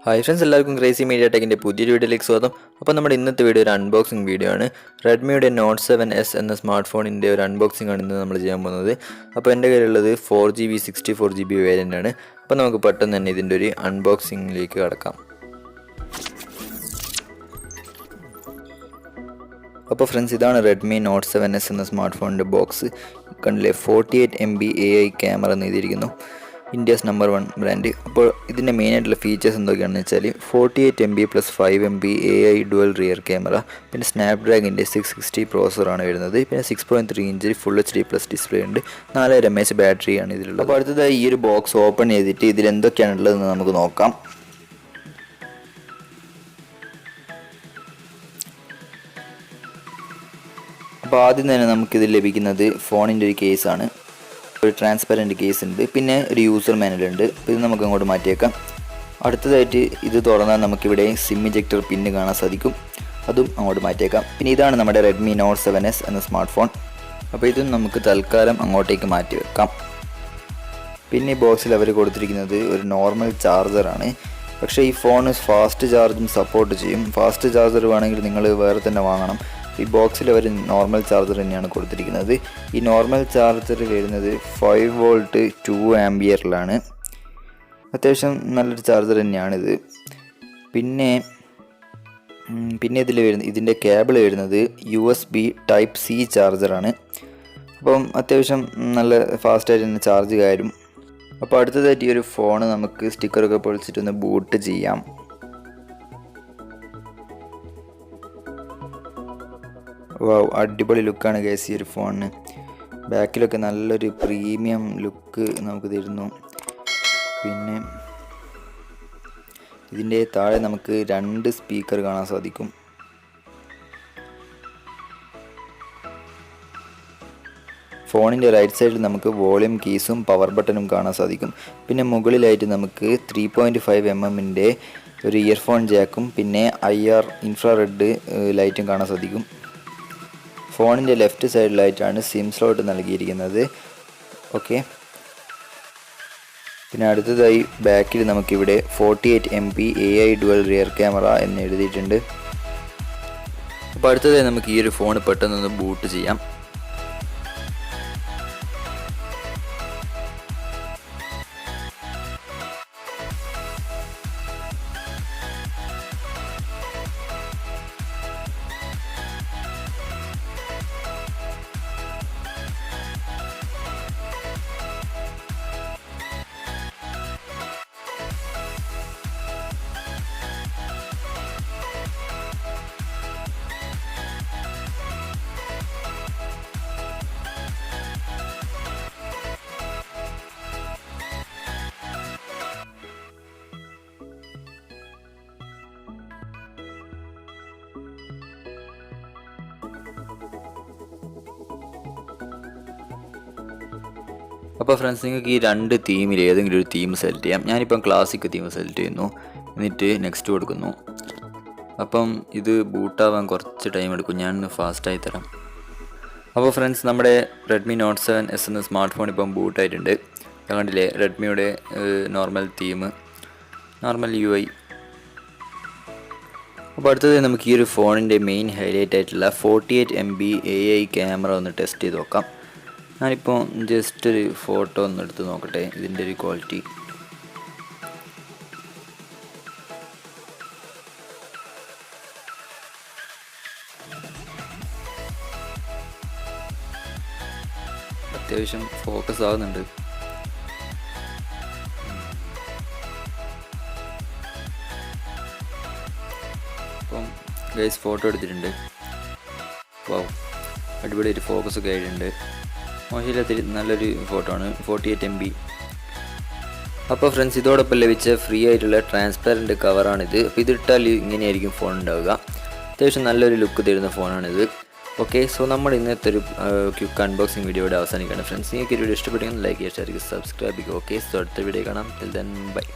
Hi friends, എല്ലാവർക്കും crazy media ടെക്കിൻ്റെ പുതിയൊരു വീഡിയോയിലേക്ക് സ്വാഗതം. അപ്പോൾ നമ്മുടെ ഇന്നത്തെ വീഡിയോ ഒരു അൺബോക്സിംഗ് വീഡിയോ ആണ്. റെഡ്മിയുടെ നോട്ട് 7S എന്ന സ്മാർട്ട് ഫോണിൻ്റെ ഒരു അൺബോക്സിംഗ് ആണ് ഇന്ന് നമ്മൾ ചെയ്യാൻ പോകുന്നത്. അപ്പോൾ എൻ്റെ കയ്യിലുള്ളത് 4GB 64GB വേരിയൻ്റ് ആണ്. അപ്പോൾ നമുക്ക് പെട്ടെന്ന് തന്നെ ഇതിൻ്റെ ഒരു അൺബോക്സിങ്ങിലേക്ക് കടക്കാം. അപ്പോൾ ഫ്രണ്ട്സ്, ഇതാണ് റെഡ്മി നോട്ട് 7S എന്ന സ്മാർട്ട് ഫോണിൻ്റെ ബോക്സ്. കണ്ടില്ലേ, 48MB AI ക്യാമറ എന്നെഴുതിയിരിക്കുന്നു. India's number 1 brand. അപ്പോൾ ഇതിൻ്റെ മെയിനായിട്ടുള്ള ഫീച്ചേഴ്സ് എന്തൊക്കെയാണെന്ന് വെച്ചാൽ 48MB + 5MB AI dual rear camera, പിന്നെ സ്നാപ്ഡ്രാഗണിൻ്റെ 660 പ്രോസറാണ് വരുന്നത്, പിന്നെ 6.3 ഇഞ്ച് ഫുൾ HD+ ഡിസ്പ്ലേ ഉണ്ട്, 4000 mAh ബാറ്ററിയാണ് ഇതിലുള്ളത്. അപ്പോൾ അടുത്തതായി ഈ ഒരു ബോക്സ് ഓപ്പൺ ചെയ്തിട്ട് ഇതിൽ എന്തൊക്കെയാണുള്ളതെന്ന് നമുക്ക് നോക്കാം. അപ്പോൾ ആദ്യം തന്നെ നമുക്കിത് ലഭിക്കുന്നത് ഫോണിൻ്റെ ഒരു കേസാണ്. ഒരു ട്രാൻസ്പെറൻറ്റ് കേസ് ഉണ്ട്, പിന്നെ ഒരു യൂസർ മാനുവൽ ഉണ്ട്. ഇത് നമുക്ക് അങ്ങോട്ട് മാറ്റിയേക്കാം. അടുത്തതായിട്ട് ഇത് തുറന്നാൽ നമുക്കിവിടെ സിം ഇജക്ടർ പിന്ന് കാണാൻ സാധിക്കും, അതും അങ്ങോട്ട് മാറ്റിയേക്കാം. പിന്നെ ഇതാണ് നമ്മുടെ റെഡ്മി നോട്ട് 7S എന്ന സ്മാർട്ട് ഫോൺ. അപ്പോൾ ഇതും നമുക്ക് തൽക്കാലം അങ്ങോട്ടേക്ക് മാറ്റി വെക്കാം. പിന്നെ ഈ ബോക്സിൽ അവർ കൊടുത്തിരിക്കുന്നത് ഒരു നോർമൽ ചാർജറാണ്. പക്ഷേ ഈ ഫോൺ ഫാസ്റ്റ് ചാർജും സപ്പോർട്ട് ചെയ്യും. ഫാസ്റ്റ് ചാർജർ വേണമെങ്കിൽ നിങ്ങൾ വേറെ തന്നെ വാങ്ങണം. ഈ ബോക്സിൽ അവർ നോർമൽ ചാർജർ തന്നെയാണ് കൊടുത്തിരിക്കുന്നത്. ഈ നോർമൽ ചാർജർ വരുന്നത് 5V 2A അത്യാവശ്യം നല്ലൊരു ചാർജർ തന്നെയാണിത്. പിന്നെ ഇതിൽ ഇതിൻ്റെ കേബിൾ വരുന്നത് USB Type-C ചാർജറാണ്. അപ്പം അത്യാവശ്യം നല്ല ഫാസ്റ്റായിട്ട് തന്നെ ചാർജ് കയറും. അപ്പോൾ അടുത്തതായിട്ട് ഈ ഒരു ഫോൺ നമുക്ക് സ്റ്റിക്കറൊക്കെ പൊളിച്ചിട്ടൊന്ന് ബൂട്ട് ചെയ്യാം. വാവ്, അടിപൊളി ലുക്കാണ് ഗൈസ് ഈ ഒരു ഫോണിന്. ബാക്കിലൊക്കെ നല്ലൊരു പ്രീമിയം ലുക്ക് നമുക്ക് തരുന്നു. പിന്നെ ഇതിൻ്റെ താഴെ നമുക്ക് 2 സ്പീക്കർ കാണാൻ സാധിക്കും. ഫോണിൻ്റെ റൈറ്റ് സൈഡിൽ നമുക്ക് വോളിയം കീസും പവർ ബട്ടണും കാണാൻ സാധിക്കും. പിന്നെ മുകളിലായിട്ട് നമുക്ക് 3.5mm ഒരു ഇയർഫോൺ ജാക്കും പിന്നെ IR ഇൻഫ്രാറെഡ് ലൈറ്റും കാണാൻ സാധിക്കും. ഫോണിൻ്റെ ലെഫ്റ്റ് സൈഡിലായിട്ടാണ് സിം സ്ലോട്ട് നൽകിയിരിക്കുന്നത്. ഓക്കെ, പിന്നെ അടുത്തതായി ബാക്കിൽ നമുക്കിവിടെ 48MB AI dual rear camera എന്ന് എഴുതിയിട്ടുണ്ട്. അപ്പോൾ അടുത്തതായി നമുക്ക് ഈ ഒരു ഫോൺ പെട്ടെന്നൊന്ന് ബൂട്ട് ചെയ്യാം. അപ്പോൾ ഫ്രണ്ട്സ്, നിങ്ങൾക്ക് ഈ 2 തീമിൽ ഏതെങ്കിലും ഒരു തീം സെലക്ട് ചെയ്യാം. ഞാനിപ്പം ക്ലാസിക് തീം സെലക്ട് ചെയ്യുന്നു, എന്നിട്ട് നെക്സ്റ്റ് കൊടുക്കുന്നു. അപ്പം ഇത് ബൂട്ടാവാൻ കുറച്ച് ടൈം എടുക്കും, ഞാനൊന്ന് ഫാസ്റ്റായി തരാം. അപ്പോൾ ഫ്രണ്ട്സ്, നമ്മുടെ റെഡ്മി നോട്ട് 7S എന്ന സ്മാർട്ട് ഫോൺ ഇപ്പം ബൂട്ടായിട്ടുണ്ട്. കണ്ടില്ലേ, റെഡ്മിയുടെ നോർമൽ തീം, നോർമൽ UI. അപ്പോൾ അടുത്തത് നമുക്ക് ഈ ഒരു ഫോണിൻ്റെ മെയിൻ ഹൈലൈറ്റ് ആയിട്ടുള്ള 48MB AI ക്യാമറ ഒന്ന് ടെസ്റ്റ് ചെയ്ത് നോക്കാം. ഞാനിപ്പോൾ ജസ്റ്റ് ഒരു ഫോട്ടോ ഒന്ന് എടുത്ത് നോക്കട്ടെ ഇതിൻ്റെ ഒരു ക്വാളിറ്റി. അത്യാവശ്യം ഫോക്കസ് ആവുന്നുണ്ട്. അപ്പം ഗൈസ് ഫോട്ടോ എടുത്തിട്ടുണ്ട്. വാവ്, അടിപൊളിയായിട്ട് ഫോക്കസൊക്കെ ആയിട്ടുണ്ട്. മോശമില്ലാത്ത നല്ലൊരു ഫോട്ടോ ആണ്, 48MB. അപ്പോൾ ഫ്രണ്ട്സ്, ഇതോടൊപ്പം ലഭിച്ച ഫ്രീ ആയിട്ടുള്ള ട്രാൻസ്പെറൻറ്റ് കവറാണിത്. അപ്പോൾ ഇതിട്ടാൽ ഇങ്ങനെയായിരിക്കും ഫോൺ ഉണ്ടാവുക. അത്യാവശ്യം നല്ലൊരു ലുക്ക് തരുന്ന ഫോണാണിത്. ഓക്കെ, സോ നമ്മൾ ഇന്നത്തെ ഒരു ക്വിക്ക് അൺബോക്സിങ് വീഡിയോ ഇവിടെ അവസാനിക്കുകയാണ്. ഫ്രണ്ട്സ്, നിങ്ങൾക്ക് ഈ വീഡിയോ ഇഷ്ടപ്പെട്ടെങ്കിൽ ലൈക്ക് ചെയ്യുക, ഷെയർ ചെയ്യുക, സബ്സ്ക്രൈബ് ചെയ്യുക. ഓക്കെ, സോ അടുത്ത വീഡിയോ കാണാം. Till then bye.